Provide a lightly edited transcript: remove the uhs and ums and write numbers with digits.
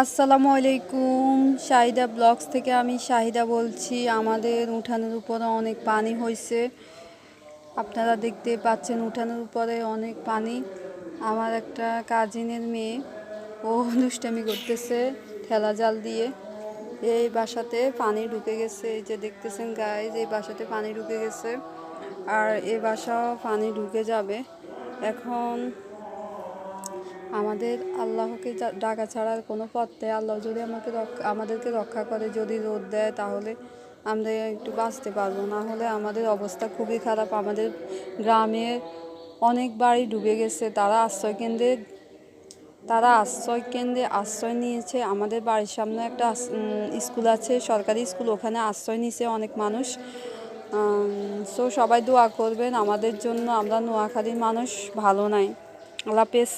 আসসালামু আলাইকুম। শাহিদা ব্লগস থেকে আমি শাহিদা বলছি। আমাদের উঠানের উপরে অনেক পানি হয়েছে, আপনারা দেখতে পাচ্ছেন উঠানের উপরে অনেক পানি। আমার একটা কাজিনের মেয়ে, ও দুষ্টামি করতেছে ঠেলা জাল দিয়ে। এই বাসাতে পানি ঢুকে গেছে, এই যে দেখতেছেন গাইজ, এই বাসাতে পানি ঢুকে গেছে, আর এই বাসাও পানি ঢুকে যাবে। এখন আমাদের আল্লাহকে ডাকা ছাড়ার কোনো পথ নেই। আল্লাহ যদি আমাদেরকে রক্ষা করে, যদি রোদ দেয়, তাহলে আমরা একটু বাঁচতে পারবো, না হলে আমাদের অবস্থা খুবই খারাপ। আমাদের গ্রামে অনেক বাড়ি ডুবে গেছে, তারা আশ্রয়কেন্দ্রে আশ্রয় নিয়েছে। আমাদের বাড়ির সামনে একটা স্কুল আছে, সরকারি স্কুল, ওখানে আশ্রয় নিয়েছে অনেক মানুষ। সো সবাই দোয়া করবেন আমাদের জন্য, আমরা নোয়াখালীর মানুষ ভালো নাই। আল্লাহ হাফেজ।